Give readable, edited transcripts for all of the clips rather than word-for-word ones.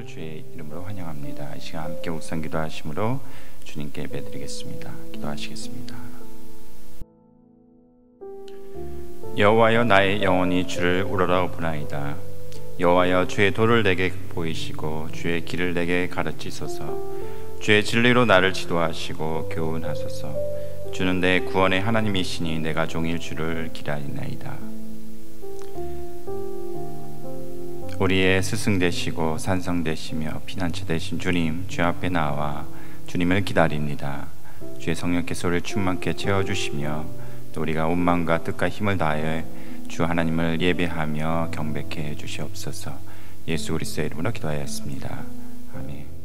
것을 주의 이름으로 환영합니다. 이 시간 함께 묵상 기도하심으로 주님께 예배드리겠습니다. 기도하시겠습니다. 여호와여, 나의 영혼이 주를 우러러보나이다. 여호와여, 주의 도를 내게 보이시고 주의 길을 내게 가르치소서. 주의 진리로 나를 지도하시고 교훈하소서. 주는 내 구원의 하나님이시니 내가 종일 주를 기다리나이다. 우리의 스승 되시고 산성 되시며 피난처 되신 주님, 주 앞에 나와 주님을 기다립니다. 주의 성령께서 우리를 충만케 채워주시며 또 우리가 온 마음과 뜻과 힘을 다해 주 하나님을 예배하며 경배케 해주시옵소서. 예수 그리스도의 이름으로 기도하였습니다. 아멘.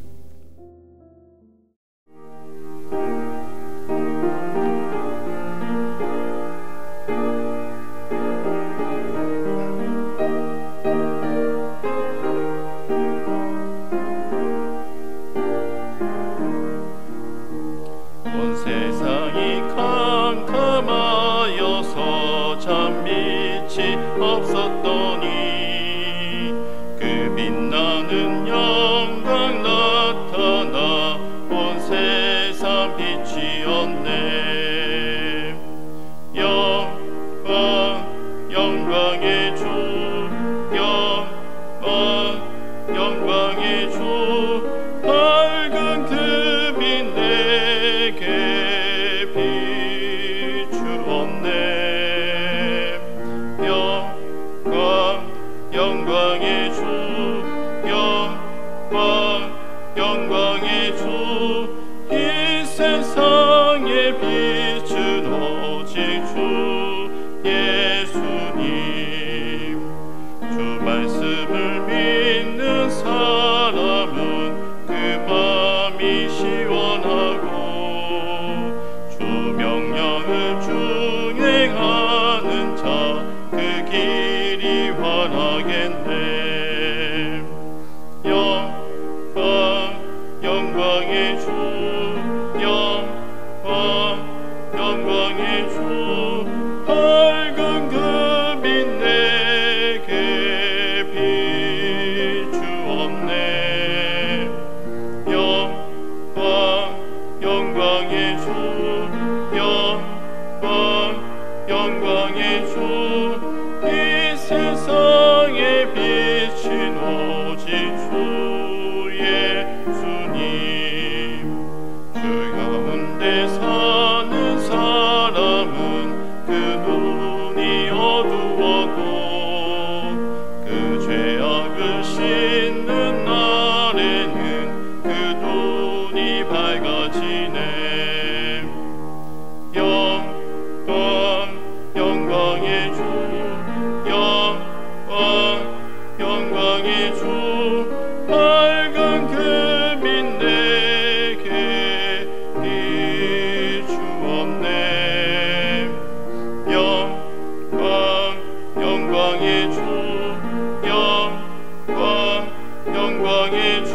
영광의 주, 이 세상의 빛은 오직 주 예수님. 주 말씀을 믿는 사람은 그 맘이 시원하고 주 명령을 준행하는 자 그 길이 환하겠네. 영광의 주, 영광의 주, 밝은 금빛 내게 비추었네. 영광의 주, 영광의 주, 이 세상의 빛인 오직 주 예수님. 주 가운데 사는 사람은 그 눈이 어두워도 그 죄악을 씻는 날에는 그 눈이 밝아지네. 영광의 주, 영광의 주, 밝은 금빛 내게 비추었네. 영광의 주, 영광의 주,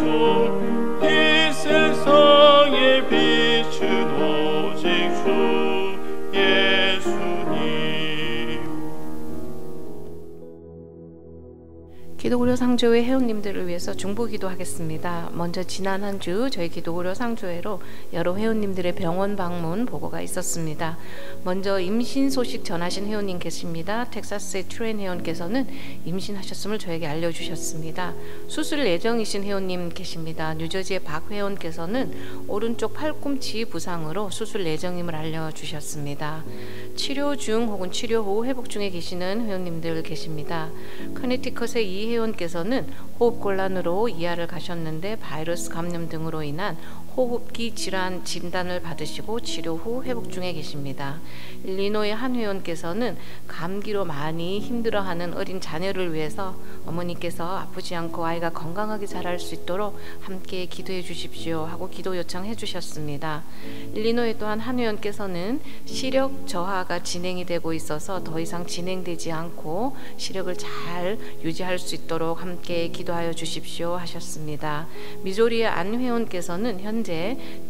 이 세상의 빛은 오직 주 예수님. 기도고려 상조회 회원님들을 위해서 중보 기도하겠습니다. 먼저 지난 한 주 저희 기도고려 상조회로 여러 회원님들의 병원 방문 보고가 있었습니다. 먼저 임신 소식 전하신 회원님 계십니다. 텍사스의 트렌 회원께서는 임신하셨음을 저에게 알려주셨습니다. 수술 예정이신 회원님 계십니다. 뉴저지의 박 회원께서는 오른쪽 팔꿈치 부상으로 수술 예정임을 알려주셨습니다. 치료 중 혹은 치료 후 회복 중에 계시는 회원님들 계십니다. 커네티컷의 이 회원께서는 호흡곤란으로 이하를 가셨는데 바이러스 감염 등으로 인한 호흡기 질환 진단을 받으시고 치료 후 회복 중에 계십니다. 일리노이 한 회원께서는 감기로 많이 힘들어하는 어린 자녀를 위해서 어머니께서 아프지 않고 아이가 건강하게 자랄 수 있도록 함께 기도해 주십시오 하고 기도 요청해 주셨습니다. 일리노이 또한 한 회원께서는 시력 저하가 진행이 되고 있어서 더 이상 진행되지 않고 시력을 잘 유지할 수 있도록 함께 기도하여 주십시오 하셨습니다. 미조리의 안 회원께서는 현재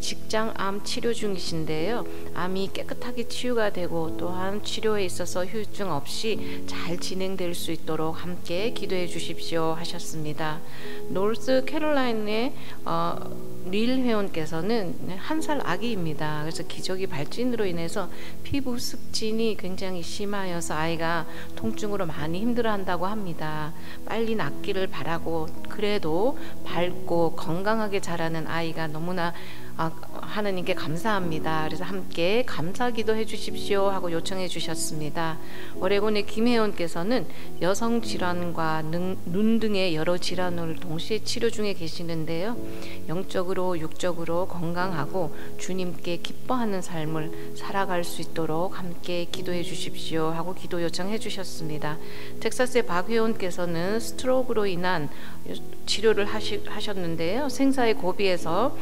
직장암 치료 중이신데요. 암이 깨끗하게 치유가 되고 또한 치료에 있어서 후유증 없이 잘 진행될 수 있도록 함께 기도해 주십시오 하셨습니다. 노스캐롤라이나의 릴 회원께서는 1살 아기입니다. 그래서 기저귀 발진으로 인해서 피부 습진이 굉장히 심하여서 아이가 통증으로 많이 힘들어한다고 합니다. 빨리 낫기를 바라고, 그래도 밝고 건강하게 자라는 아이가 너무나 하나님께 감사합니다. 그래서 함께 감사기도 해주십시오 하고 요청해 주셨습니다. 오레곤의 김혜원께서는 여성 질환과 눈 등의 여러 질환을 동시에 치료 중에 계시는데요. 영적으로 육적으로 건강하고 주님께 기뻐하는 삶을 살아갈 수 있도록 함께 기도해 주십시오 하고 기도 요청해 주셨습니다. 텍사스의 박회원께서는 스트로크로 인한 치료를 하셨는데요. 생사의 고비에서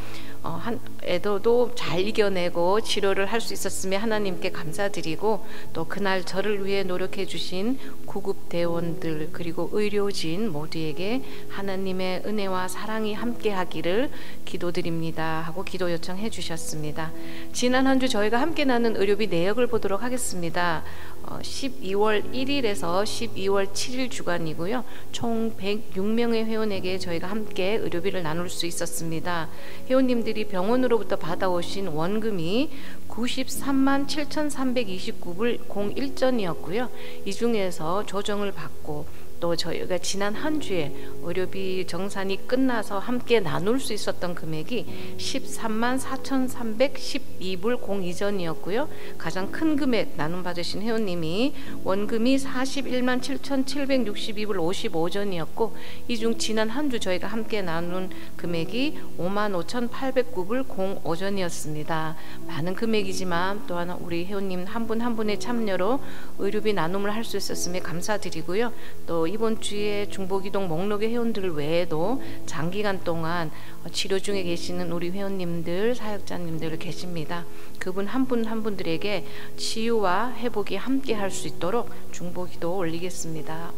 애도도 잘 이겨내고 치료를 할 수 있었으며 하나님께 감사드리고, 또 그날 저를 위해 노력해 주신 구급대원들 그리고 의료진 모두에게 하나님의 은혜와 사랑이 함께하기를 기도드립니다 하고 기도 요청해 주셨습니다. 지난 한 주 저희가 함께 나눈 의료비 내역을 보도록 하겠습니다. 12월 1일에서 12월 7일 주간이고요. 총 106명의 회원에게 저희가 함께 의료비를 나눌 수 있었습니다. 회원님들이 병원으로부터 받아오신 원금이 93만 7,329불 01전이었고요. 이 중에서 조정을 받고 또 저희가 지난 한 주에 의료비 정산이 끝나서 함께 나눌 수 있었던 금액이 13만 4,312불 02전이었고요. 가장 큰 금액 나눔 받으신 회원님이 원금이 41만 7,762불 55전이었고, 이 중 지난 한 주 저희가 함께 나눈 금액이 5만 5,809불 05전이었습니다. 많은 금액이지만 또한 우리 회원님 한 분 한 분의 참여로 의료비 나눔을 할 수 있었음에 감사드리고요. 또 이번 주에 중보기동 목록의 회원들 외에도 장기간 동안 치료 중에 계시는 우리 회원님들, 사역자님들 계십니다. 그분 한 분 한 분들에게 치유와 회복이 함께 할 수 있도록 중보기도 올리겠습니다.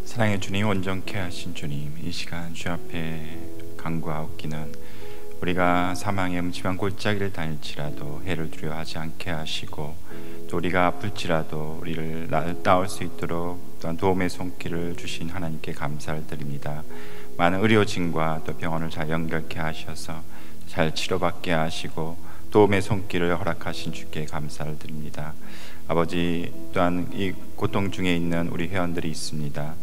사랑의 주님, 온전케 하신 주님, 이 시간 주 앞에 간구하옵기는 우리가 사망의 음침한 골짜기를 다닐지라도 해를 두려워하지 않게 하시고, 또 우리가 아플지라도 우리를 나을 수 있도록 또한 도움의 손길을 주신 하나님께 감사를 드립니다. 많은 의료진과 또 병원을 잘 연결케 하셔서 잘 치료받게 하시고 도움의 손길을 허락하신 주께 감사를 드립니다. 아버지, 또한 이 고통 중에 있는 우리 회원들이 있습니다.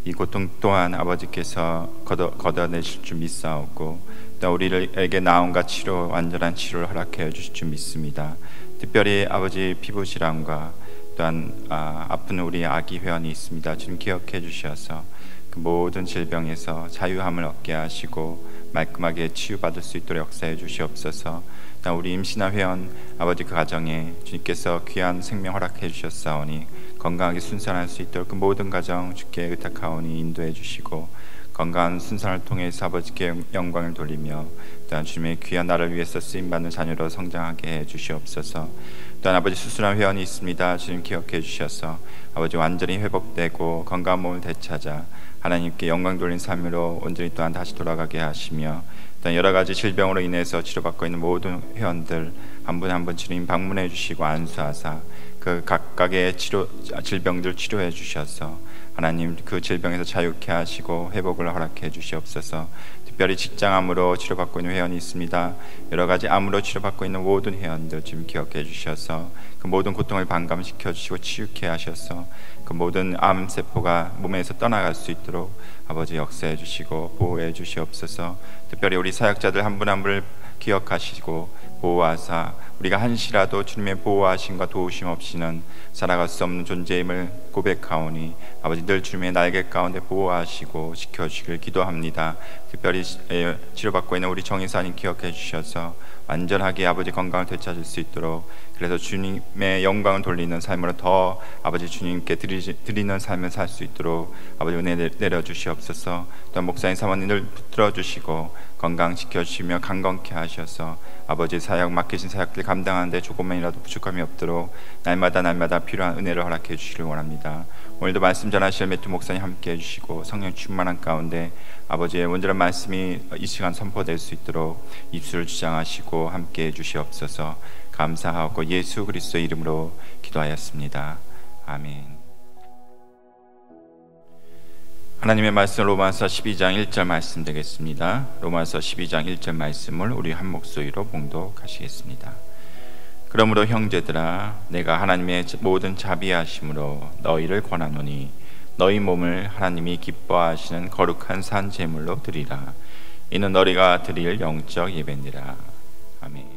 이 고통 또한 아버지께서 걷어내실 줄 믿사옵고, 또 우리에게 나음과 치료, 완전한 치료를 허락해 주실 줄 믿습니다. 특별히 아버지 피부 질환과 또한 아픈 우리 아기 회원이 있습니다. 주님 기억해 주셔서 그 모든 질병에서 자유함을 얻게 하시고 말끔하게 치유받을 수 있도록 역사해 주시옵소서. 또한 우리 임신한 회원 아버지 그 가정에 주님께서 귀한 생명 허락해 주셨사오니 건강하게 순산할 수 있도록 그 모든 가정 주께 의탁하오니 인도해 주시고, 건강한 순산을 통해서 아버지께 영광을 돌리며 또한 주님의 귀한 나를 위해서 쓰임받는 자녀로 성장하게 해 주시옵소서. 또한 아버지 수술한 회원이 있습니다. 주님 기억해 주셔서 아버지 완전히 회복되고 건강한 몸을 되찾아 하나님께 영광 돌린 삶으로 온전히 또한 다시 돌아가게 하시며, 또한 여러 가지 질병으로 인해서 치료받고 있는 모든 회원들 한 분 한 분 주님 방문해 주시고 안수하사 그 각각의 질병들 치료해 주셔서 하나님 그 질병에서 자유케 하시고 회복을 허락해 주시옵소서. 특별히 직장암으로 치료받고 있는 회원이 있습니다. 여러 가지 암으로 치료받고 있는 모든 회원들 지금 기억해 주셔서 그 모든 고통을 반감시켜 주시고 치유케 하셔서 그 모든 암세포가 몸에서 떠나갈 수 있도록 아버지 역사해 주시고 보호해 주시옵소서. 특별히 우리 사역자들 한 분 한 분을 기억하시고 보호하사 우리가 한시라도 주님의 보호하심과 도우심 없이는 살아갈 수 없는 존재임을 고백하오니 아버지 늘 주님의 날개 가운데 보호하시고 지켜주시길 기도합니다. 특별히 치료받고 있는 우리 정의사님 기억해 주셔서 완전하게 아버지 건강을 되찾을 수 있도록, 그래서 주님의 영광을 돌리는 삶으로 더 아버지 주님께 드리는 삶을 살 수 있도록 아버지 은혜 내려주시옵소서. 또 목사님 사모님들 붙들어 주시고 건강 지켜주시며 강건케 하셔서 아버지 사역 맡기신 사역들 감당하는데 조금만이라도 부족함이 없도록 날마다 필요한 은혜를 허락해 주시길 원합니다. 오늘도 말씀 전하실 매튜 목사님 함께 해주시고 성령 충만한 가운데 아버지의 온전한 말씀이 이 시간 선포될 수 있도록 입술을 주장하시고 함께 해주시옵소서. 감사하고 예수 그리스도의 이름으로 기도하였습니다. 아멘. 하나님의 말씀 로마서 12장 1절 말씀 되겠습니다. 로마서 12장 1절 말씀을 우리 한 목소리로 봉독하시겠습니다. 그러므로 형제들아 내가 하나님의 모든 자비하심으로 너희를 권하노니 너희 몸을 하나님이 기뻐하시는 거룩한 산 제물로 드리라. 이는 너희가 드릴 영적 예배니라. 아멘.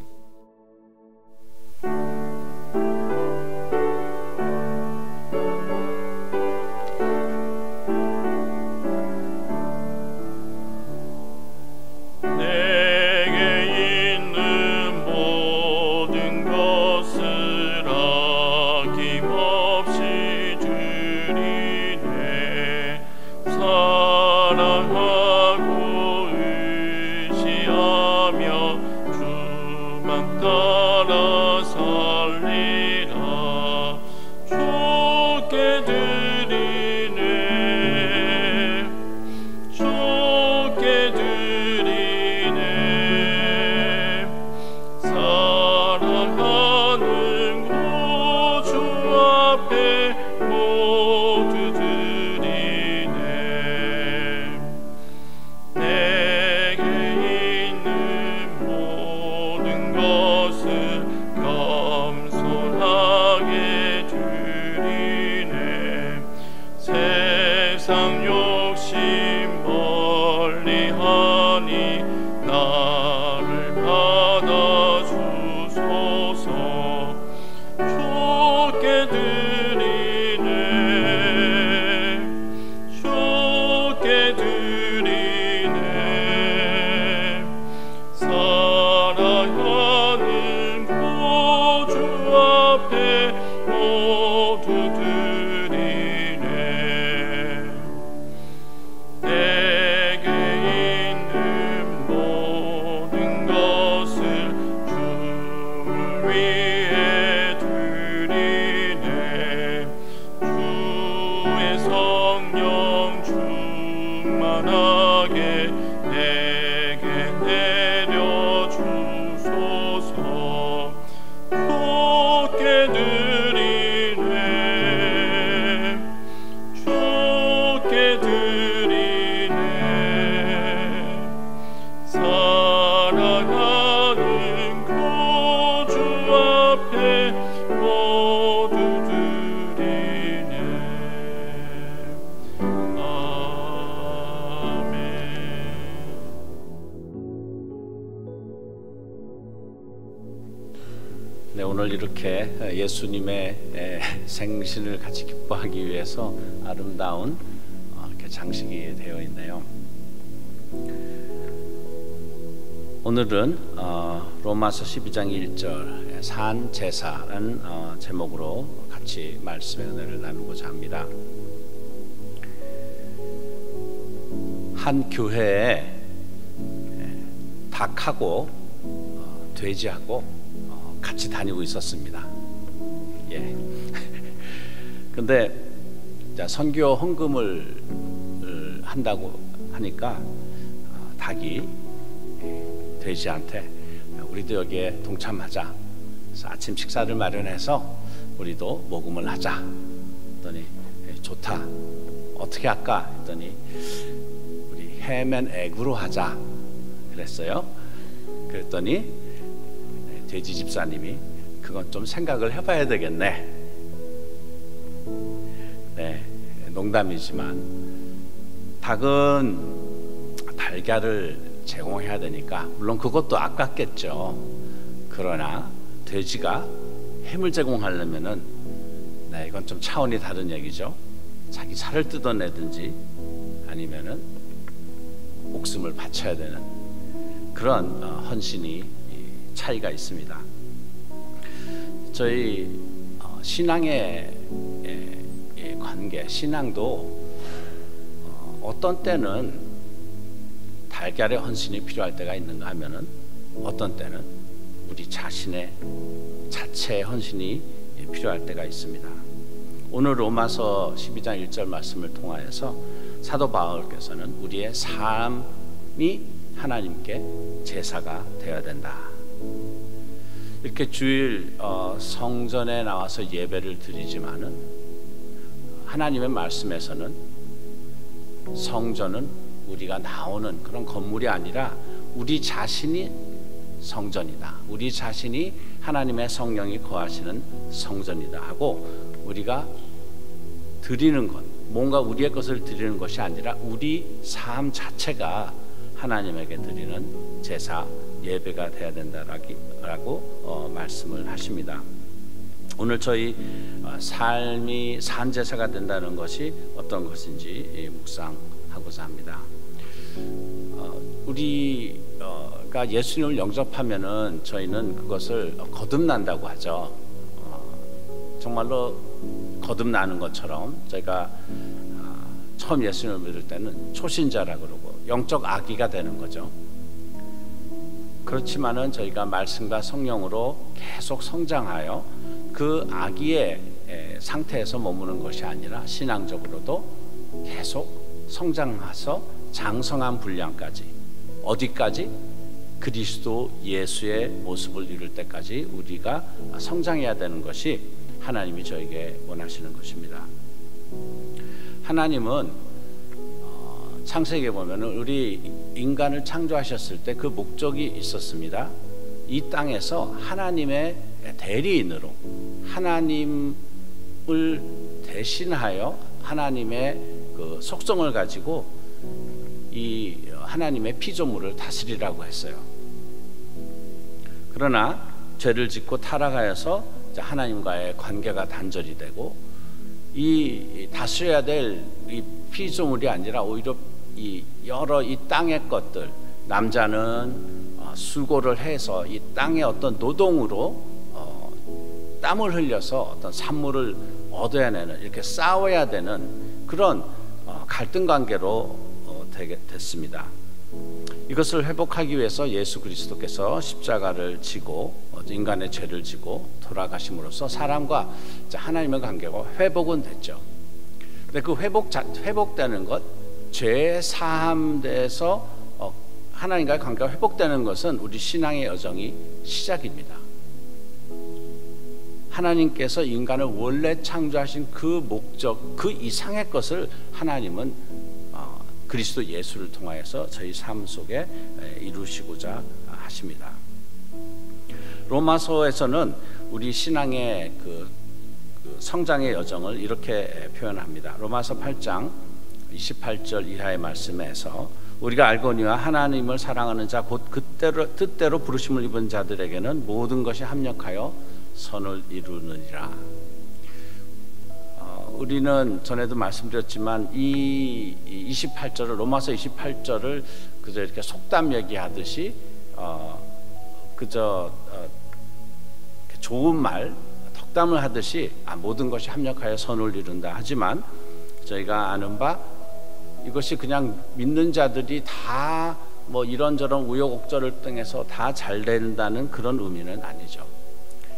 오늘 이렇게 예수님의 생신을 같이 기뻐하기 위해서 아름다운 이렇게 장식이 되어 있네요. 오늘은 로마서 12장 1절 산 제사라는 제목으로 같이 말씀의 은혜를 나누고자 합니다. 한 교회에 닭하고 돼지하고 같이 다니고 있었습니다. 예. 근데 선교 헌금을 한다고 하니까 닭이 돼지한테 우리도 여기에 동참하자. 그래서 아침 식사를 마련해서 우리도 모금을 하자. 했더니 좋다. 어떻게 할까? 했더니 우리 햄 앤 에그로 하자. 그랬어요. 그랬더니 돼지 집사님이 그건 좀 생각을 해봐야 되겠네. 네, 농담이지만 닭은 달걀을 제공해야 되니까 물론 그것도 아깝겠죠. 그러나 돼지가 햄을 제공하려면은 네, 이건 좀 차원이 다른 얘기죠. 자기 살을 뜯어내든지 아니면은 목숨을 바쳐야 되는 그런 헌신이 차이가 있습니다. 저희 신앙의 관계, 신앙도 어떤 때는 달걀의 헌신이 필요할 때가 있는가 하면은 어떤 때는 우리 자신의 자체의 헌신이 필요할 때가 있습니다. 오늘 로마서 12장 1절 말씀을 통하여서 사도 바울께서는 우리의 삶이 하나님께 제사가 되어야 된다. 이렇게 주일 성전에 나와서 예배를 드리지만은 하나님의 말씀에서는 성전은 우리가 나오는 그런 건물이 아니라 우리 자신이 성전이다. 우리 자신이 하나님의 성령이 거하시는 성전이다 하고, 우리가 드리는 것, 뭔가 우리의 것을 드리는 것이 아니라 우리 삶 자체가 하나님에게 드리는 제사, 예배가 돼야 된다라고 말씀을 하십니다. 오늘 저희 삶이 산제사가 된다는 것이 어떤 것인지 묵상하고자 합니다. 우리가 예수님을 영접하면은 저희는 그것을 거듭난다고 하죠. 정말로 거듭나는 것처럼 저희가 처음 예수님을 믿을 때는 초신자라 그러고 영적 아기가 되는 거죠. 그렇지만은 저희가 말씀과 성령으로 계속 성장하여 그 아기의 상태에서 머무는 것이 아니라 신앙적으로도 계속 성장해서 장성한 분량까지, 어디까지? 그리스도 예수의 모습을 이룰 때까지 우리가 성장해야 되는 것이 하나님이 저에게 원하시는 것입니다. 하나님은 창세기에 보면은 우리 인간을 창조하셨을 때 그 목적이 있었습니다. 이 땅에서 하나님의 대리인으로 하나님을 대신하여 하나님의 그 속성을 가지고 이 하나님의 피조물을 다스리라고 했어요. 그러나 죄를 짓고 타락하여서 하나님과의 관계가 단절이 되고, 이 다스려야 될 이 피조물이 아니라 오히려 이 여러 이 땅의 것들, 남자는 수고를 해서 이 땅의 어떤 노동으로 땀을 흘려서 어떤 산물을 얻어야 되는, 이렇게 싸워야 되는 그런 갈등 관계로 되게 됐습니다. 이것을 회복하기 위해서 예수 그리스도께서 십자가를 지고 인간의 죄를 지고 돌아가심으로써 사람과 하나님의 관계가 회복은 됐죠. 근데 그 회복되는 것, 죄 사함돼서 하나님과의 관계가 회복되는 것은 우리 신앙의 여정이 시작입니다. 하나님께서 인간을 원래 창조하신 그 목적, 그 이상의 것을 하나님은 그리스도 예수를 통하여서 저희 삶 속에 이루시고자 하십니다. 로마서에서는 우리 신앙의 그 성장의 여정을 이렇게 표현합니다. 로마서 8장 28절 이하의 말씀에서 우리가 알거니와 하나님을 사랑하는 자 곧 뜻대로 부르심을 입은 자들에게는 모든 것이 합력하여 선을 이루느니라. 우리는 전에도 말씀드렸지만 이 28절을, 로마서 28절을 그저 이렇게 속담 얘기하듯이 그저 좋은 말, 덕담을 하듯이 모든 것이 합력하여 선을 이룬다 하지만, 저희가 아는 바 이것이 그냥 믿는 자들이 다 뭐 이런저런 우여곡절을 통해서 다 잘 된다는 그런 의미는 아니죠.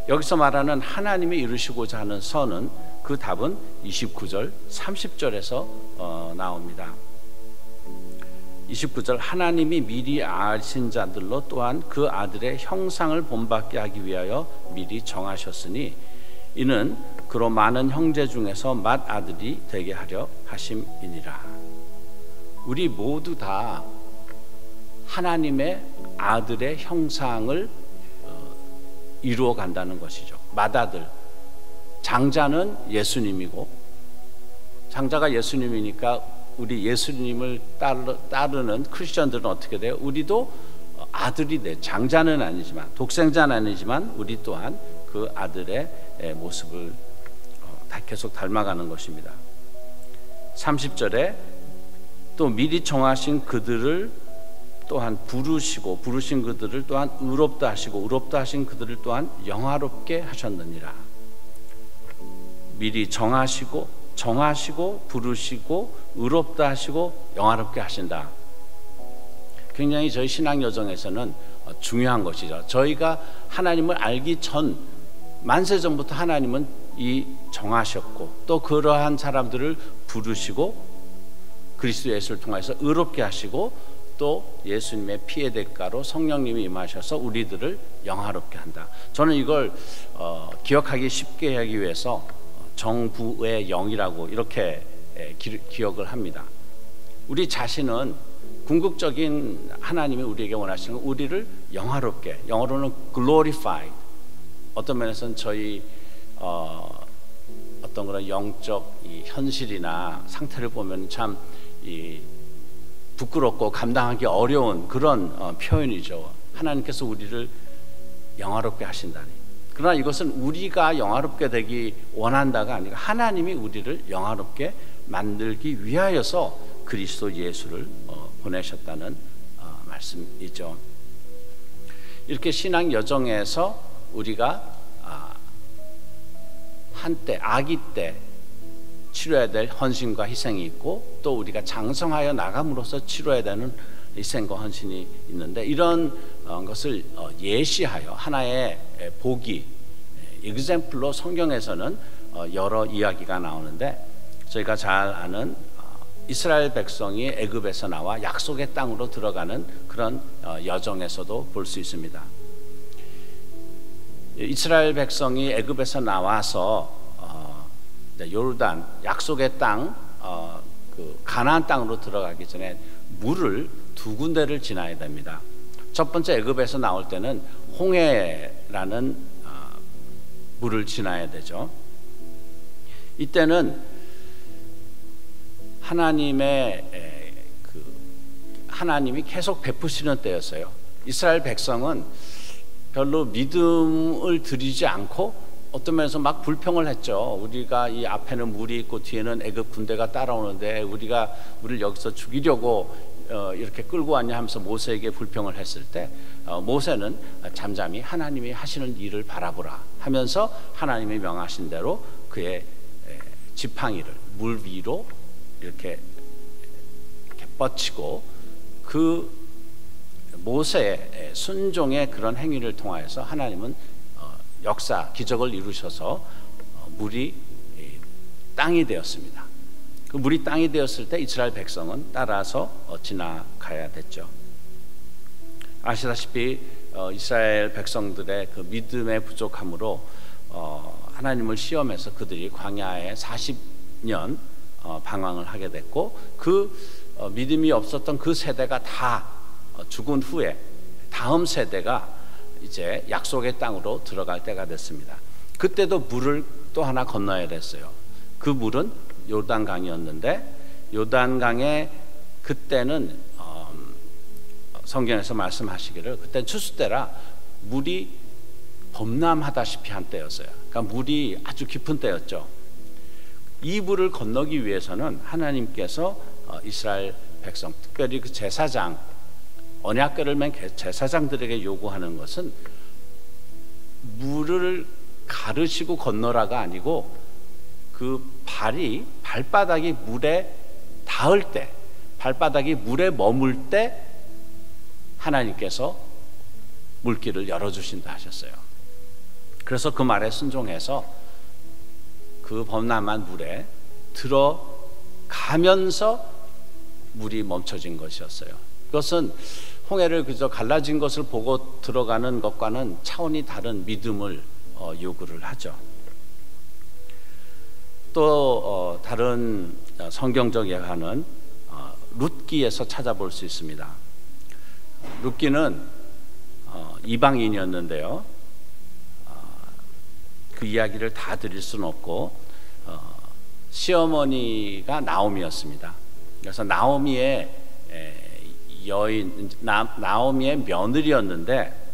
여기서 말하는 하나님이 이루시고자 하는 선은, 그 답은 29절 30절에서 나옵니다. 29절, 하나님이 미리 아신 자들로 또한 그 아들의 형상을 본받게 하기 위하여 미리 정하셨으니 이는 그로 많은 형제 중에서 맏아들이 되게 하려 하심이니라. 우리 모두 다 하나님의 아들의 형상을 이루어 간다는 것이죠. 맏아들, 장자는 예수님이고, 장자가 예수님이니까 우리 예수님을 따르는 크리스천들은 어떻게 돼요? 우리도 아들이 돼. 장자는 아니지만, 독생자는 아니지만 우리 또한 그 아들의 모습을 계속 닮아가는 것입니다. 30절에 또 미리 정하신 그들을 또한 부르시고, 부르신 그들을 또한 의롭다 하시고, 의롭다 하신 그들을 또한 영화롭게 하셨느니라. 미리 정하시고 부르시고 의롭다 하시고 영화롭게 하신다. 굉장히 저희 신앙 여정에서는 중요한 것이죠. 저희가 하나님을 알기 전, 만세 전부터 하나님은 이 정하셨고, 또 그러한 사람들을 부르시고 그리스도 예수를 통해서 의롭게 하시고, 또 예수님의 피의 대가로 성령님이 임하셔서 우리들을 영화롭게 한다. 저는 이걸 기억하기 쉽게 하기 위해서 정부의 영이라고 이렇게 기억을 합니다. 우리 자신은 궁극적인 하나님이 우리에게 원하시는 건 우리를 영화롭게, 영어로는 glorified. 어떤 면에서는 저희 어떤 그런 영적 이 현실이나 상태를 보면 참 이 부끄럽고 감당하기 어려운 그런 표현이죠. 하나님께서 우리를 영화롭게 하신다니. 그러나 이것은 우리가 영화롭게 되기 원한다가 아니라 하나님이 우리를 영화롭게 만들기 위하여서 그리스도 예수를 보내셨다는 말씀이죠. 이렇게 신앙 여정에서 우리가 한때 아기 때 치러야 될 헌신과 희생이 있고 또 우리가 장성하여 나감으로써 치러야 되는 희생과 헌신이 있는데 이런 것을 예시하여 하나의 보기, example로 성경에서는 여러 이야기가 나오는데 저희가 잘 아는 이스라엘 백성이 애굽에서 나와 약속의 땅으로 들어가는 그런 여정에서도 볼 수 있습니다. 이스라엘 백성이 애굽에서 나와서 요르단 약속의 땅, 그 가나안 땅으로 들어가기 전에 물을 두 군데를 지나야 됩니다. 첫 번째 애굽에서 나올 때는 홍해라는 물을 지나야 되죠. 이때는 하나님이 계속 베푸시는 때였어요. 이스라엘 백성은 별로 믿음을 들이지 않고 어떤 면에서 막 불평을 했죠. 우리가 이 앞에는 물이 있고 뒤에는 애굽 군대가 따라오는데 우리가 우리를 여기서 죽이려고 이렇게 끌고 왔냐 하면서 모세에게 불평을 했을 때 모세는 잠잠히 하나님이 하시는 일을 바라보라 하면서 하나님이 명하신 대로 그의 지팡이를 물 위로 이렇게 뻗치고 그 모세의 순종의 그런 행위를 통하여서 하나님은 역사, 기적을 이루셔서 물이 땅이 되었습니다. 그 물이 땅이 되었을 때 이스라엘 백성은 따라서 지나가야 됐죠. 아시다시피 이스라엘 백성들의 그 믿음의 부족함으로 하나님을 시험해서 그들이 광야에 40년 방황을 하게 됐고 그 믿음이 없었던 그 세대가 다 죽은 후에 다음 세대가 이제 약속의 땅으로 들어갈 때가 됐습니다. 그때도 물을 또 하나 건너야 됐어요. 그 물은 요단강이었는데 요단강에 그때는 성경에서 말씀하시기를 그때 추수 때라 물이 범람하다시피 한 때였어요. 그러니까 물이 아주 깊은 때였죠. 이 물을 건너기 위해서는 하나님께서 이스라엘 백성, 특별히 그 제사장, 언약궤를 맨 제사장들에게 요구하는 것은 물을 가르시고 건너라가 아니고 그 발바닥이 물에 닿을 때, 발바닥이 물에 머물 때 하나님께서 물길을 열어주신다 하셨어요. 그래서 그 말에 순종해서 그 범람한 물에 들어가면서 물이 멈춰진 것이었어요. 그것은 홍해를 그저 갈라진 것을 보고 들어가는 것과는 차원이 다른 믿음을 요구를 하죠. 또 다른 성경적 예화는 룻기에서 찾아볼 수 있습니다. 룻기는 이방인이었는데요. 그 이야기를 다 드릴 수는 없고 시어머니가 나오미였습니다. 그래서 나오미의 나오미의 며느리였는데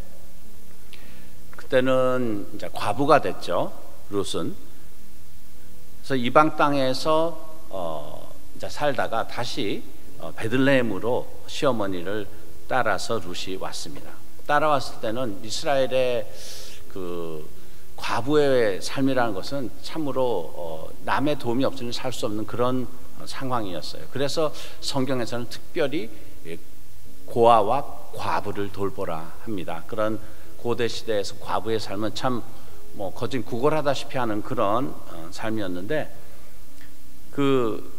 그때는 이제 과부가 됐죠. 룻은. 그래서 이방 땅에서 이제 살다가 다시 베들레헴으로 시어머니를 따라서 룻이 왔습니다. 따라왔을 때는 이스라엘의 그 과부의 삶이라는 것은 참으로 남의 도움이 없이는 살 수 없는 그런 상황이었어요. 그래서 성경에서는 특별히 고아와 과부를 돌보라 합니다. 그런 고대 시대에서 과부의 삶은 참 거진 구걸하다시피 하는 그런 삶이었는데 그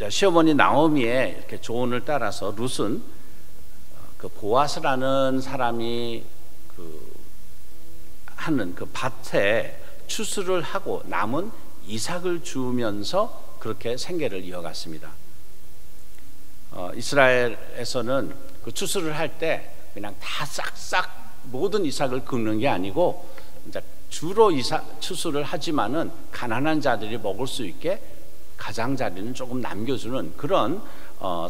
시어머니 나오미의 이렇게 조언을 따라서 룻은 그 보아스라는 사람이 하는 그 밭에 추수를 하고 남은 이삭을 주면서 그렇게 생계를 이어갔습니다. 이스라엘에서는 그 추수를 할 때 그냥 다 싹싹 모든 이삭을 긁는 게 아니고 이제 주로 추수를 하지만은 가난한 자들이 먹을 수 있게 가장자리는 조금 남겨주는 그런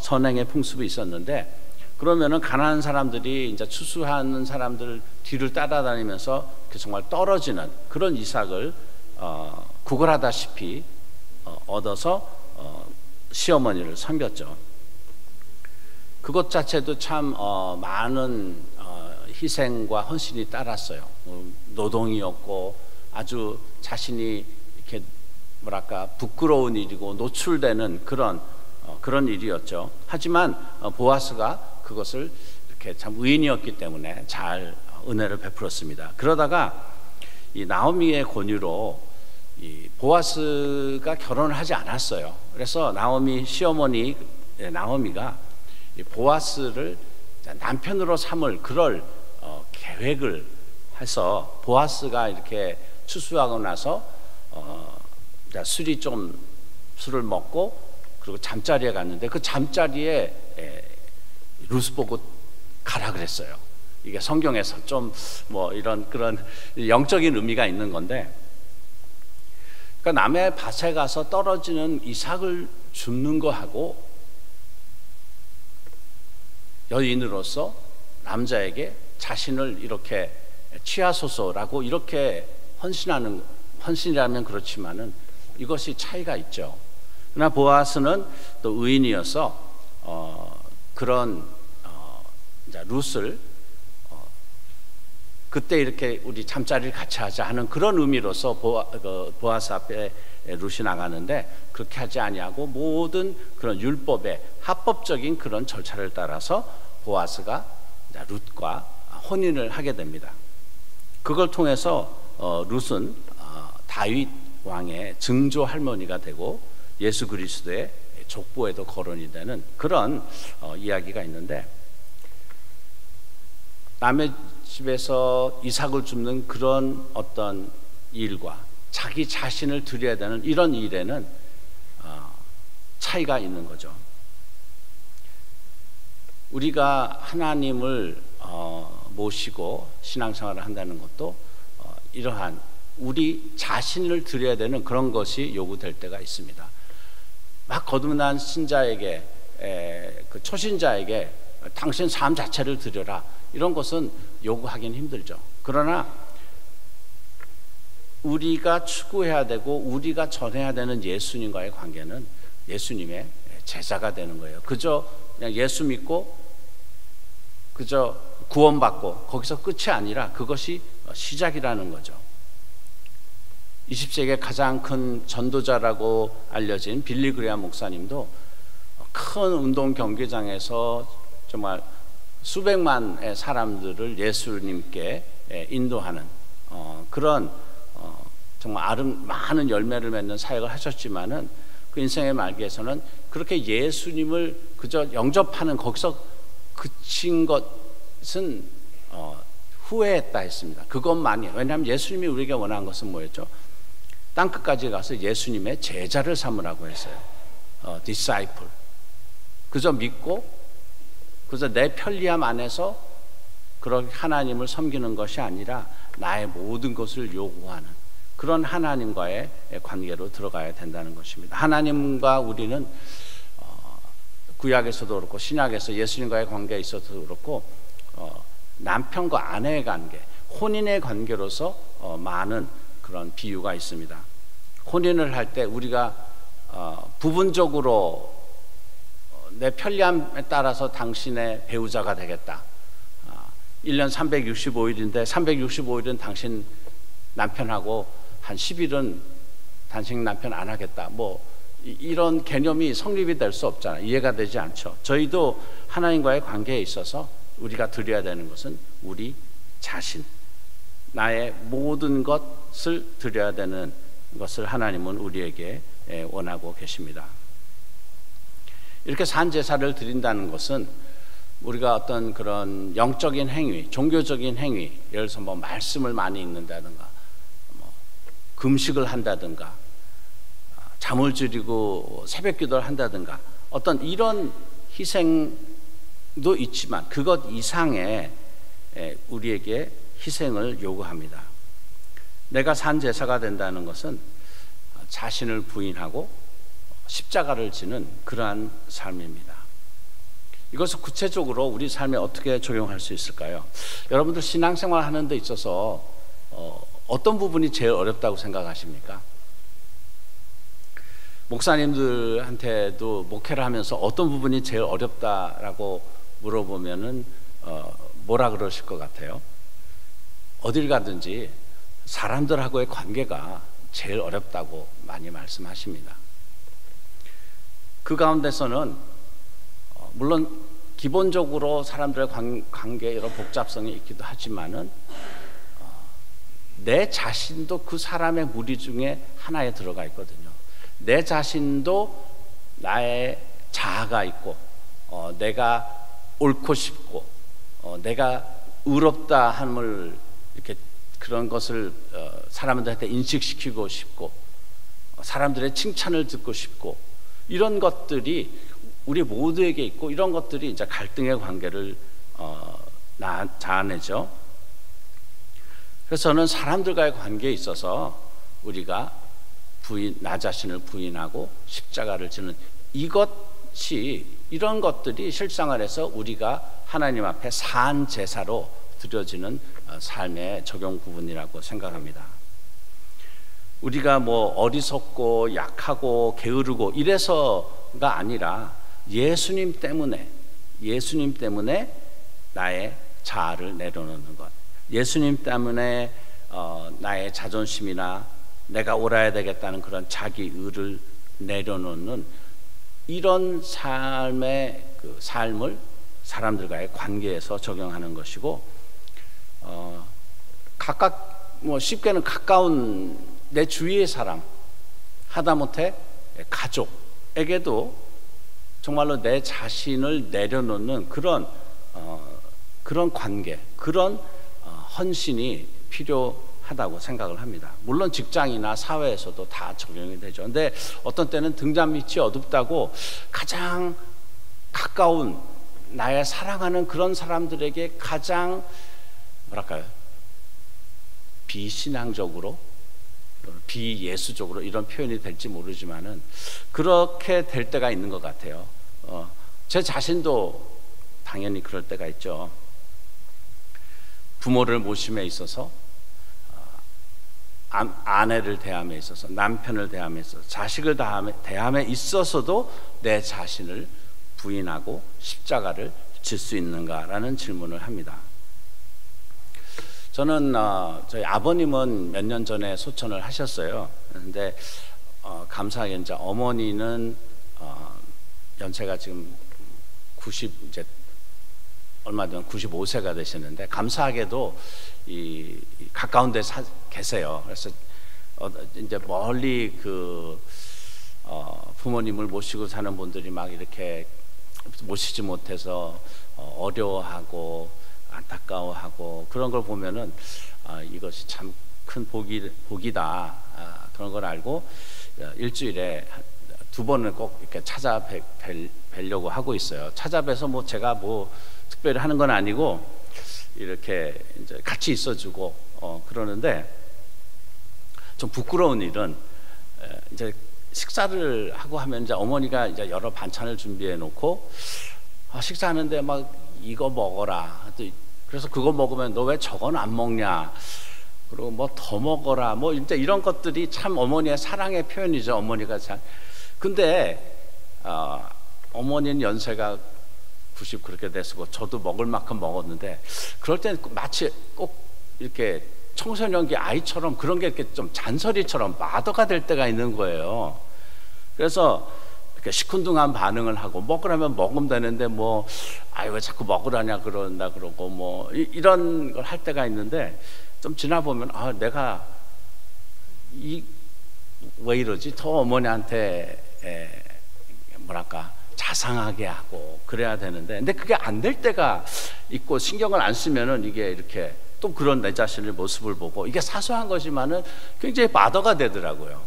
선행의 풍습이 있었는데, 그러면은 가난한 사람들이 이제 추수하는 사람들 뒤를 따라다니면서 정말 떨어지는 그런 이삭을 구걸하다시피 얻어서 시어머니를 섬겼죠. 그것 자체도 참 많은 희생과 헌신이 따랐어요. 노동이었고 아주 자신이 이렇게 뭐랄까 부끄러운 일이고 노출되는 그런 일이었죠. 하지만 보아스가 그것을 이렇게 참 의인이었기 때문에 잘 은혜를 베풀었습니다. 그러다가 이 나오미의 권유로 이 보아스가 결혼을 하지 않았어요. 그래서 나오미 시어머니 나오미가 이 보아스를 남편으로 삼을 그럴 계획을 해서 보아스가 이렇게 추수하고 나서 술을 먹고 그리고 잠자리에 갔는데 그 잠자리에 루스 보고 가라 그랬어요. 이게 성경에서 좀 뭐 이런 그런 영적인 의미가 있는 건데, 그러니까 남의 밭에 가서 떨어지는 이삭을 줍는 거하고 여인으로서 남자에게 자신을 이렇게 취하소서라고 이렇게 헌신이라면 그렇지만은 이것이 차이가 있죠. 그러나 보아스는 또 의인이어서 그런 룻을 그때 이렇게 우리 잠자리를 같이 하자 하는 그런 의미로서 보아스 앞에 룻이 나가는데, 그렇게 하지 아니하고 모든 그런 율법의 합법적인 그런 절차를 따라서 보아스가 룻과 혼인을 하게 됩니다. 그걸 통해서 룻은 다윗 왕의 증조 할머니가 되고 예수 그리스도의 족보에도 거론이 되는 그런 이야기가 있는데, 남의 집에서 이삭을 줍는 그런 어떤 일과 자기 자신을 드려야 되는 이런 일에는 차이가 있는 거죠. 우리가 하나님을 모시고 신앙생활을 한다는 것도 이러한 우리 자신을 드려야 되는 그런 것이 요구될 때가 있습니다. 막 거듭난 신자에게, 그 초신자에게 당신 삶 자체를 드려라, 이런 것은 요구하기는 힘들죠. 그러나 우리가 추구해야 되고 우리가 전해야 되는 예수님과의 관계는 예수님의 제자가 되는 거예요. 그저 그냥 예수 믿고 그저 구원받고 거기서 끝이 아니라 그것이 시작이라는 거죠. 20세기의 가장 큰 전도자라고 알려진 빌리 그레이엄 목사님도 큰 운동 경기장에서 정말 수백만의 사람들을 예수님께 인도하는 그런 정말 많은 열매를 맺는 사역을 하셨지만은 그 인생의 말기에서는 그렇게 예수님을 그저 영접하는 거기서 그친 것은 후회했다 했습니다. 그것만이. 왜냐하면 예수님이 우리에게 원하는 것은 뭐였죠? 땅끝까지 가서 예수님의 제자를 삼으라고 했어요. disciple. 그저 믿고 그저 내 편리함 안에서 그런 하나님을 섬기는 것이 아니라 나의 모든 것을 요구하는 그런 하나님과의 관계로 들어가야 된다는 것입니다. 하나님과 우리는 구약에서도 그렇고 신약에서 예수님과의 관계에 있어서도 그렇고 남편과 아내의 관계, 혼인의 관계로서 많은 그런 비유가 있습니다. 혼인을 할 때 우리가 부분적으로 내 편리함에 따라서 당신의 배우자가 되겠다. 1년 365일인데 365일은 당신 남편하고 한 10일은 당신 남편 안 하겠다. 뭐 이런 개념이 성립이 될 수 없잖아요. 이해가 되지 않죠. 저희도 하나님과의 관계에 있어서 우리가 드려야 되는 것은 우리 자신, 나의 모든 것을 드려야 되는 것을 하나님은 우리에게 원하고 계십니다. 이렇게 산제사를 드린다는 것은 우리가 어떤 그런 영적인 행위, 종교적인 행위, 예를 들어서 뭐 말씀을 많이 읽는다든가, 뭐 금식을 한다든가, 잠을 줄이고 새벽기도를 한다든가, 어떤 이런 희생도 있지만 그것 이상의 우리에게 희생을 요구합니다. 내가 산 제사가 된다는 것은 자신을 부인하고 십자가를 지는 그러한 삶입니다. 이것을 구체적으로 우리 삶에 어떻게 적용할 수 있을까요? 여러분들 신앙생활 하는 데 있어서 어떤 부분이 제일 어렵다고 생각하십니까? 목사님들한테도 목회를 하면서 어떤 부분이 제일 어렵다라고 물어보면은 뭐라 그러실 것 같아요? 어딜 가든지 사람들하고의 관계가 제일 어렵다고 많이 말씀하십니다. 그 가운데서는 물론 기본적으로 사람들의 관계에 여러 복잡성이 있기도 하지만은 내 자신도 그 사람의 무리 중에 하나에 들어가 있거든요. 내 자신도 나의 자아가 있고 내가 옳고 싶고 내가 의롭다 함을 이렇게 그런 것을 사람들한테 인식시키고 싶고 사람들의 칭찬을 듣고 싶고 이런 것들이 우리 모두에게 있고 이런 것들이 이제 갈등의 관계를 자아내죠. 그래서 저는 사람들과의 관계에 있어서 우리가 나 자신을 부인하고 십자가를 지는 이런 것들이 실생활에서 우리가 하나님 앞에 산 제사로 드려지는 삶의 적용 부분이라고 생각합니다. 우리가 뭐 어리석고 약하고 게으르고 이래서가 아니라 예수님 때문에 나의 자아를 내려놓는 것, 예수님 때문에 나의 자존심이나 내가 옳아야 되겠다는 그런 자기 의를 내려놓는 이런 삶의 그 삶을 사람들과의 관계에서 적용하는 것이고 각각 뭐 쉽게는 가까운 내 주위의 사람 하다못해 가족에게도 정말로 내 자신을 내려놓는 그런 관계, 그런 헌신이 필요하다고 생각을 합니다. 물론 직장이나 사회에서도 다 적용이 되죠. 근데 어떤 때는 등잔빛이 어둡다고 가장 가까운 나의 사랑하는 그런 사람들에게 가장 뭐랄까요? 비신앙적으로, 비예수적으로 이런 표현이 될지 모르지만은 그렇게 될 때가 있는 것 같아요. 제 자신도 당연히 그럴 때가 있죠. 부모를 모심에 있어서 아내를 대함에 있어서 남편을 대함에 있어서 자식을 대함에 있어서도 내 자신을 부인하고 십자가를 질 수 있는가라는 질문을 합니다. 저는 저희 아버님은 몇 년 전에 소천을 하셨어요. 그런데 감사하게 이제 어머니는 연세가 지금 이제 얼마 전 95세가 되시는데 감사하게도 이 가까운 데 계세요. 그래서 이제 멀리 부모님을 모시고 사는 분들이 막 이렇게 모시지 못해서 어려워하고 안타까워하고 그런 걸 보면은 이것이 참 큰 복이다 그런 걸 알고 일주일에 2번을 꼭 이렇게 찾아뵈려고 하고 있어요. 찾아뵈서 뭐 제가 뭐 특별히 하는 건 아니고 이렇게 이제 같이 있어주고 그러는데 좀 부끄러운 일은 이제 식사를 하고 하면 이제 어머니가 이제 여러 반찬을 준비해 놓고 식사하는데 막 이거 먹어라. 그래서 그거 먹으면 너 왜 저건 안 먹냐? 그리고 뭐 더 먹어라. 뭐 이제 이런 것들이 참 어머니의 사랑의 표현이죠. 어머니가 참. 근데 어머니는 연세가 90 그렇게 됐고 저도 먹을 만큼 먹었는데 그럴 때는 마치 꼭 이렇게 청소년기 아이처럼 그런 게 이렇게 좀 잔소리처럼 마더가 될 때가 있는 거예요. 그래서 이렇게 시큰둥한 반응을 하고 먹으라면 먹으면 되는데 뭐 왜 자꾸 먹으라냐 그런다 그러고 뭐 이런 걸 할 때가 있는데 좀 지나 보면 내가 왜 이러지? 더 어머니한테 뭐랄까 자상하게 하고 그래야 되는데 근데 그게 안 될 때가 있고 신경을 안 쓰면은 이게 이렇게 또 그런 내 자신의 모습을 보고 이게 사소한 것이지만은 굉장히 마더가 되더라고요.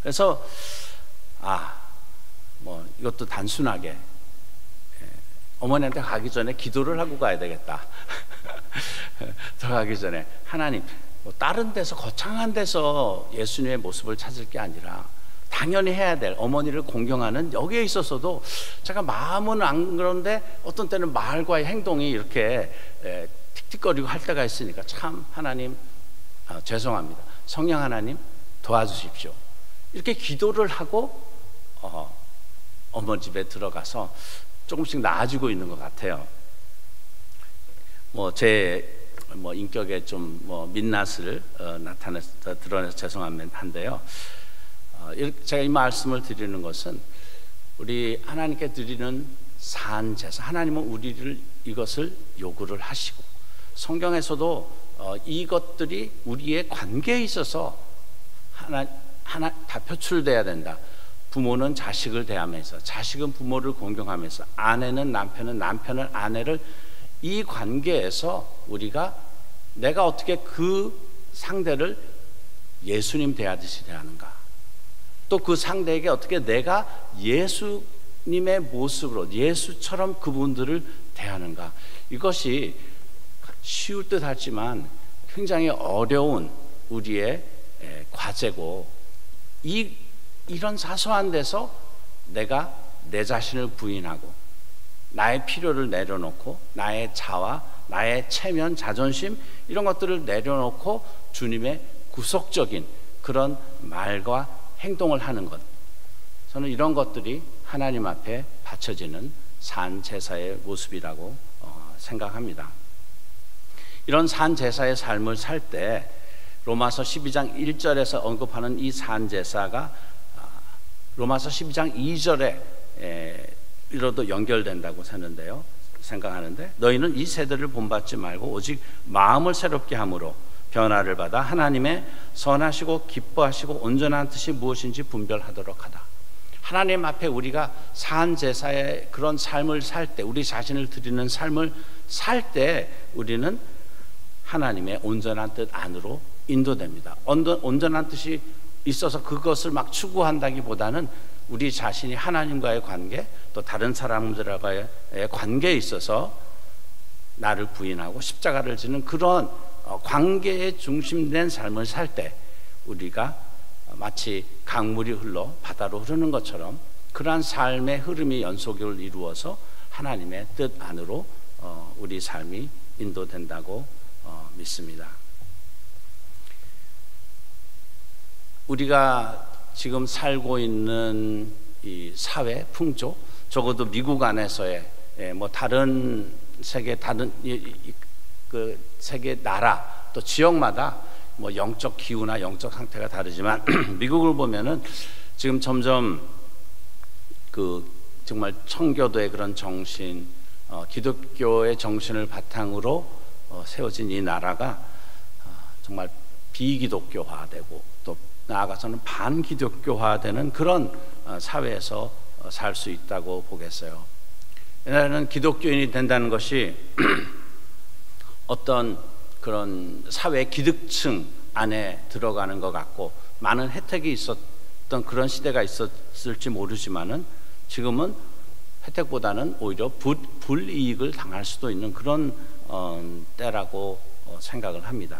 그래서 뭐 이것도 단순하게 어머니한테 가기 전에 기도를 하고 가야 되겠다. 들어가기 전에 하나님, 뭐 다른 데서 거창한 데서 예수님의 모습을 찾을 게 아니라 당연히 해야 될 어머니를 공경하는 여기에 있어서도 제가 마음은 안 그런데 어떤 때는 말과의 행동이 이렇게 틱틱거리고 할 때가 있으니까 참 하나님 죄송합니다. 성령 하나님 도와주십시오. 이렇게 기도를 하고 어머니 집에 들어가서 조금씩 나아지고 있는 것 같아요. 제 인격에 좀 민낯을 드러내서 죄송한데요. 제가 이 말씀을 드리는 것은 우리 하나님께 드리는 산제사, 하나님은 우리를 이것을 요구를 하시고 성경에서도 이것들이 우리의 관계에 있어서 하나 다 표출돼야 된다. 부모는 자식을 대하면서, 자식은 부모를 공경하면서, 아내는 남편은 아내를, 이 관계에서 우리가 내가 어떻게 그 상대를 예수님 대하듯이 대하는가, 또 그 상대에게 어떻게 내가 예수님의 모습으로 예수처럼 그분들을 대하는가, 이것이 쉬울 듯 하지만 굉장히 어려운 우리의 과제고, 이런 사소한 데서 내가 내 자신을 부인하고 나의 필요를 내려놓고 나의 자와 나의 체면, 자존심 이런 것들을 내려놓고 주님의 구속적인 그런 말과 행동을 하는 것, 저는 이런 것들이 하나님 앞에 바쳐지는 산제사의 모습이라고 생각합니다. 이런 산제사의 삶을 살 때 로마서 12장 1절에서 언급하는 이 산제사가 로마서 12장 2절에 이로도 연결된다고 생각하는데, 너희는 이 세대를 본받지 말고 오직 마음을 새롭게 함으로 변화를 받아 하나님의 선하시고 기뻐하시고 온전한 뜻이 무엇인지 분별하도록 하다. 하나님 앞에 우리가 산제사의 그런 삶을 살 때, 우리 자신을 드리는 삶을 살 때 우리는 하나님의 온전한 뜻 안으로 인도됩니다. 온전한 뜻이 있어서 그것을 막 추구한다기보다는 우리 자신이 하나님과의 관계, 또 다른 사람들과의 관계에 있어서 나를 부인하고 십자가를 지는 그런 관계에 중심된 삶을 살 때 우리가 마치 강물이 흘러 바다로 흐르는 것처럼 그러한 삶의 흐름이 연속을 이루어서 하나님의 뜻 안으로 우리 삶이 인도된다고 믿습니다. 우리가 지금 살고 있는 이 사회 풍조, 적어도 미국 안에서의 다른 세계 그 세계 나라 또 지역마다 영적 기후나 영적 상태가 다르지만 미국을 보면은 지금 점점 그 정말 청교도의 그런 정신, 기독교의 정신을 바탕으로 세워진 이 나라가 정말 비기독교화되고 또 나아가서는 반기독교화되는 그런 사회에서 살 수 있다고 보겠어요. 옛날에는 기독교인이 된다는 것이 어떤 그런 사회 기득층 안에 들어가는 것 같고 많은 혜택이 있었던 그런 시대가 있었을지 모르지만은 지금은 혜택보다는 오히려 불이익을 당할 수도 있는 그런 때라고 생각을 합니다.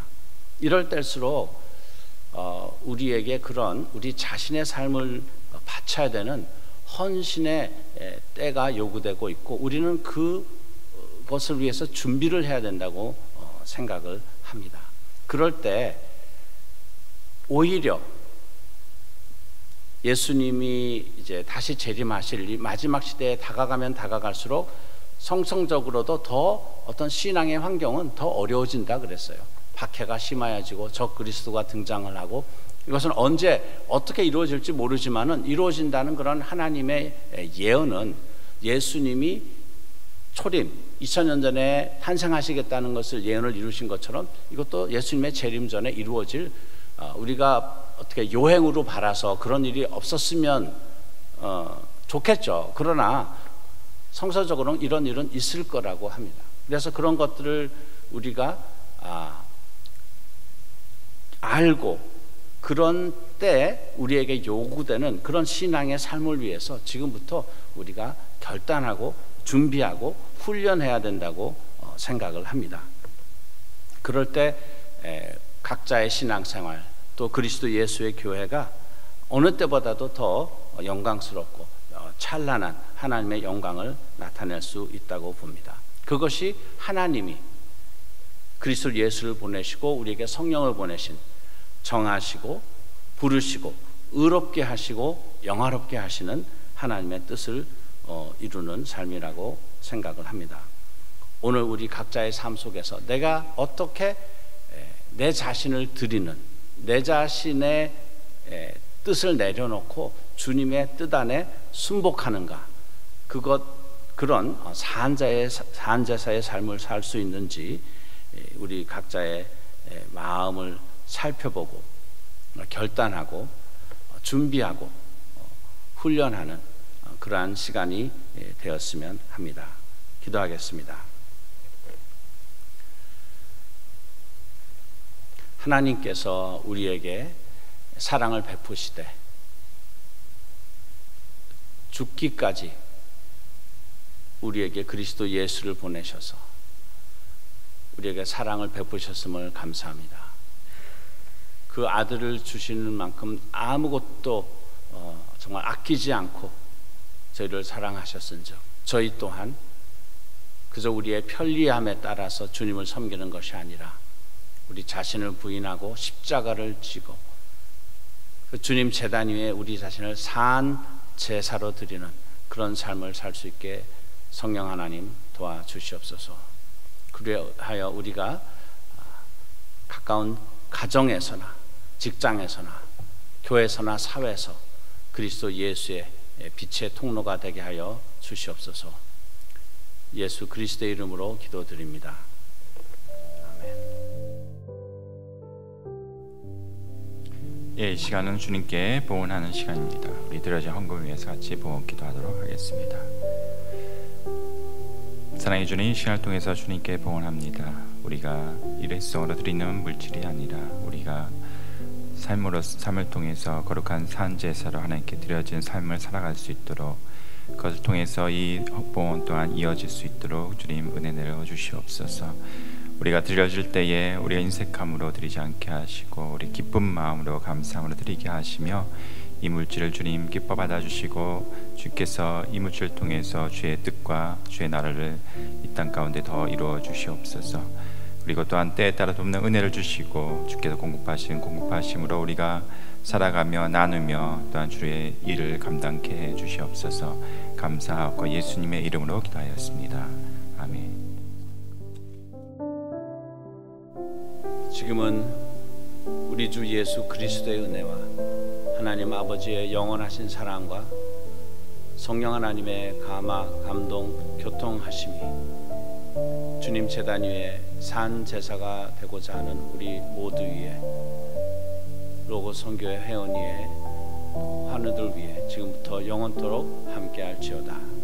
이럴 때일수록 우리에게 그런 우리 자신의 삶을 바쳐야 되는 헌신의 때가 요구되고 있고 우리는 그것을 위해서 준비를 해야 된다고 생각을 합니다. 그럴 때 오히려 예수님이 이제 다시 재림하실 마지막 시대에 다가가면 다가갈수록 성성적으로도 더 어떤 신앙의 환경은 더 어려워진다 그랬어요. 박해가 심해지고 적 그리스도가 등장을 하고 이것은 언제 어떻게 이루어질지 모르지만은 이루어진다는 그런 하나님의 예언은 예수님이 초림 2000년 전에 탄생하시겠다는 것을 예언을 이루신 것처럼 이것도 예수님의 재림 전에 이루어질 우리가 어떻게 요행으로 바라서 그런 일이 없었으면 좋겠죠. 그러나 성서적으로는 이런 일은 있을 거라고 합니다. 그래서 그런 것들을 우리가 알고 그런 때 우리에게 요구되는 그런 신앙의 삶을 위해서 지금부터 우리가 결단하고 준비하고 훈련해야 된다고 생각을 합니다. 그럴 때 각자의 신앙생활 또 그리스도 예수의 교회가 어느 때보다도 더 영광스럽고 찬란한 하나님의 영광을 나타낼 수 있다고 봅니다. 그것이 하나님이 그리스도 예수를 보내시고 우리에게 성령을 보내신 정하시고 부르시고 의롭게 하시고 영화롭게 하시는 하나님의 뜻을 이루는 삶이라고 생각을 합니다. 오늘 우리 각자의 삶 속에서 내가 어떻게 내 자신을 드리는, 내 자신의 뜻을 내려놓고 주님의 뜻 안에 순복하는가, 그런 산제사의 삶을 살 수 있는지 우리 각자의 마음을 살펴보고 결단하고 준비하고 훈련하는 그러한 시간이 되었으면 합니다. 기도하겠습니다. 하나님께서 우리에게 사랑을 베푸시되 죽기까지 우리에게 그리스도 예수를 보내셔서 우리에게 사랑을 베푸셨음을 감사합니다. 그 아들을 주시는 만큼 아무것도 정말 아끼지 않고 저희를 사랑하셨은즉 저희 또한 그저 우리의 편리함에 따라서 주님을 섬기는 것이 아니라 우리 자신을 부인하고 십자가를 지고 그 주님 제단 위에 우리 자신을 산 제사로 드리는 그런 삶을 살 수 있게 성령 하나님 도와주시옵소서. 그리하여 우리가 가까운 가정에서나 직장에서나 교회에서나 사회에서 그리스도 예수의 빛의 통로가 되게 하여 주시옵소서. 예수 그리스도의 이름으로 기도드립니다. 아멘. 이 시간은 주님께 봉헌하는 시간입니다. 우리 드려진 헌금을 위해서 같이 봉헌 기도하도록 하겠습니다. 사랑해 주님, 이 시간을 통해서 주님께 봉헌합니다. 우리가 일회성으로 드리는 물질이 아니라 우리가 삶을 통해서 거룩한 산제사로 하나님께 드려진 삶을 살아갈 수 있도록 그것을 통해서 이 봉헌 또한 이어질 수 있도록 주님 은혜 내려 주시옵소서. 우리가 드려질 때에 우리가 인색함으로 드리지 않게 하시고 우리 기쁜 마음으로 감사함으로 드리게 하시며 이 물질을 주님 기뻐 받아주시고 주께서 이 물질을 통해서 주의 뜻과 주의 나라를 이 땅 가운데 더 이루어 주시옵소서. 그리고 또한 때에 따라 돕는 은혜를 주시고 주께서 공급하신 공급하심으로 우리가 살아가며 나누며 또한 주의 일을 감당케 해 주시옵소서. 감사하고 예수님의 이름으로 기도하였습니다. 아멘. 지금은 우리 주 예수 그리스도의 은혜와 하나님 아버지의 영원하신 사랑과 성령 하나님의 감화, 감동, 교통하심이 주님 제단 위에 산 제사가 되고자 하는 우리 모두 위에 로고스 선교회 회원 위에 환우들 위에 지금부터 영원토록 함께할지어다.